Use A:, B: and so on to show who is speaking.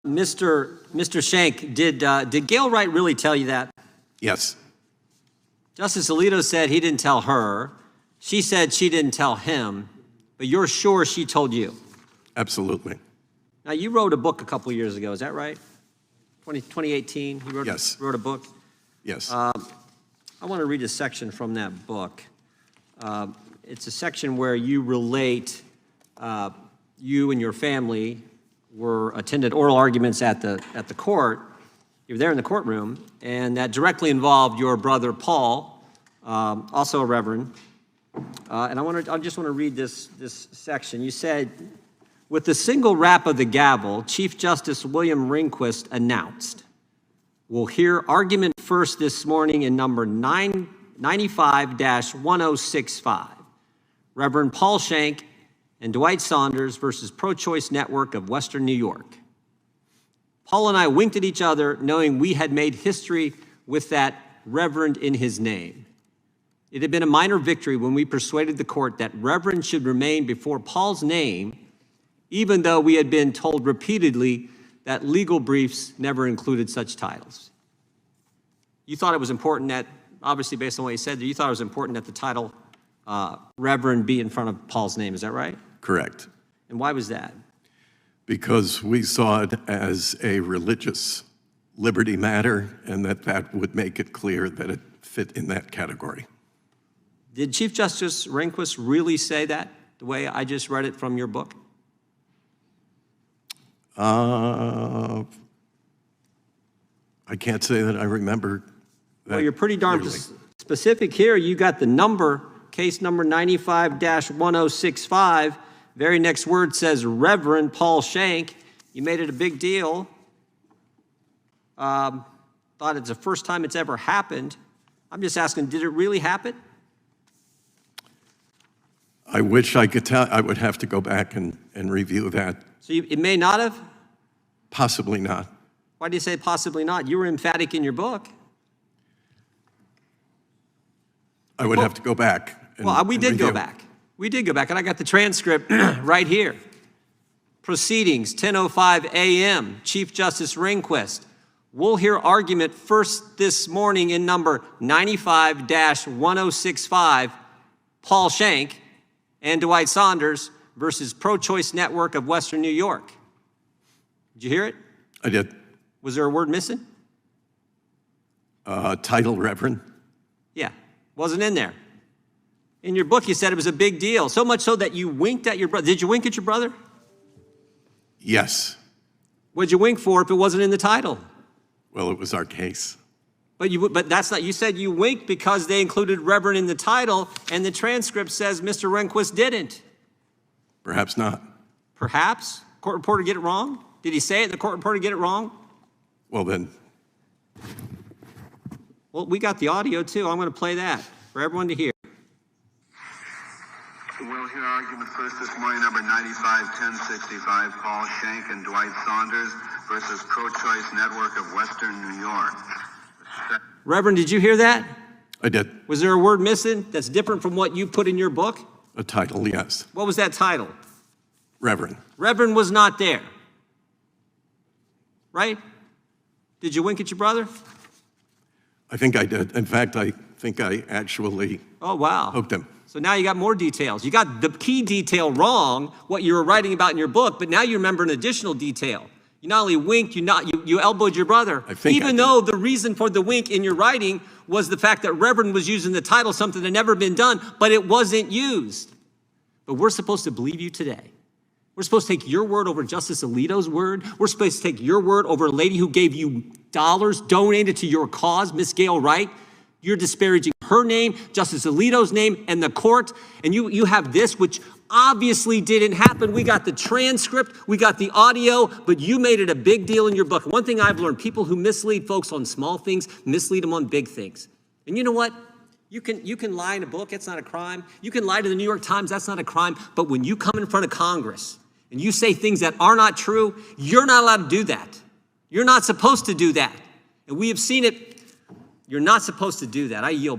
A: Mr. Schenck, did Gail Wright really tell you that?
B: Yes.
A: Justice Alito said he didn't tell her. She said she didn't tell him, but you're sure she told you?
B: Absolutely.
A: Now, you wrote a book a couple of years ago, is that right? 2018, you wrote a book?
B: Yes.
A: I want to read a section from that book. It's a section where you relate you and your family attended oral arguments at the court. You were there in the courtroom, and that directly involved your brother Paul, also a reverend. And I just want to read this section. You said, with the single rap of the gavel, Chief Justice William Rehnquist announced, "We'll hear argument first this morning in number 95-1065, Reverend Paul Schenck and Dwight Saunders versus Pro-Choice Network of Western New York." Paul and I winked at each other, knowing we had made history with that reverend in his name. It had been a minor victory when we persuaded the court that reverend should remain before Paul's name, even though we had been told repeatedly that legal briefs never included such titles. You thought it was important that, obviously based on what you said, you thought it was important that the title reverend be in front of Paul's name, is that right?
B: Correct.
A: And why was that?
B: Because we saw it as a religious liberty matter, and that would make it clear that it fit in that category.
A: Did Chief Justice Rehnquist really say that, the way I just read it from your book?
B: I can't say that I remember that.
A: Well, you're pretty darn specific here. You got the number, case number 95-1065. Very next word says Reverend Paul Schenck. You made it a big deal. Thought it's the first time it's ever happened. I'm just asking, did it really happen?
B: I wish I could tell. I would have to go back and review that.
A: So it may not have?
B: Possibly not.
A: Why do you say possibly not? You were emphatic in your book.
B: I would have to go back.
A: We did go back. We did go back, and I got the transcript right here. Proceedings, 10:05 a.m., Chief Justice Rehnquist. We'll hear argument first this morning in number 95-1065, Paul Schenck and Dwight Saunders versus Pro-Choice Network of Western New York. Did you hear it?
B: I did.
A: Was there a word missing?
B: Title Reverend.
A: Yeah, wasn't in there. In your book, you said it was a big deal, so much so that you winked at your brother. Did you wink at your brother?
B: Yes.
A: What'd you wink for if it wasn't in the title?
B: Well, it was our case.
A: But that's not, you said you winked because they included Reverend in the title, and the transcript says Mr. Rehnquist didn't.
B: Perhaps not.
A: Perhaps? Court reporter get it wrong? Did he say it, the court reporter get it wrong?
B: Well, then.
A: Well, we got the audio, too. I'm going to play that for everyone to hear.
C: We'll hear argument first this morning, number 95-1065, Paul Schenck and Dwight Saunders versus Pro-Choice Network of Western New York.
A: Reverend, did you hear that?
B: I did.
A: Was there a word missing that's different from what you put in your book?
B: A title, yes.
A: What was that title?
B: Reverend.
A: Reverend was not there. Right? Did you wink at your brother?
B: I think I did. In fact, I think I actually hooked him.
A: So now you got more details. You got the key detail wrong, what you were writing about in your book, but now you remember an additional detail. You not only winked, you elbowed your brother. Even though the reason for the wink in your writing was the fact that Reverend was using the title, something that had never been done, but it wasn't used. But we're supposed to believe you today. We're supposed to take your word over Justice Alito's word. We're supposed to take your word over a lady who gave you dollars donated to your cause, Miss Gail Wright. You're disparaging her name, Justice Alito's name, and the court. And you have this, which obviously didn't happen. We got the transcript, we got the audio, but you made it a big deal in your book. One thing I've learned, people who mislead folks on small things, mislead them on big things. And you know what? You can lie in a book, it's not a crime. You can lie to the New York Times, that's not a crime. But when you come in front of Congress and you say things that are not true, you're not allowed to do that. You're not supposed to do that. And we have seen it. You're not supposed to do that. I yield back.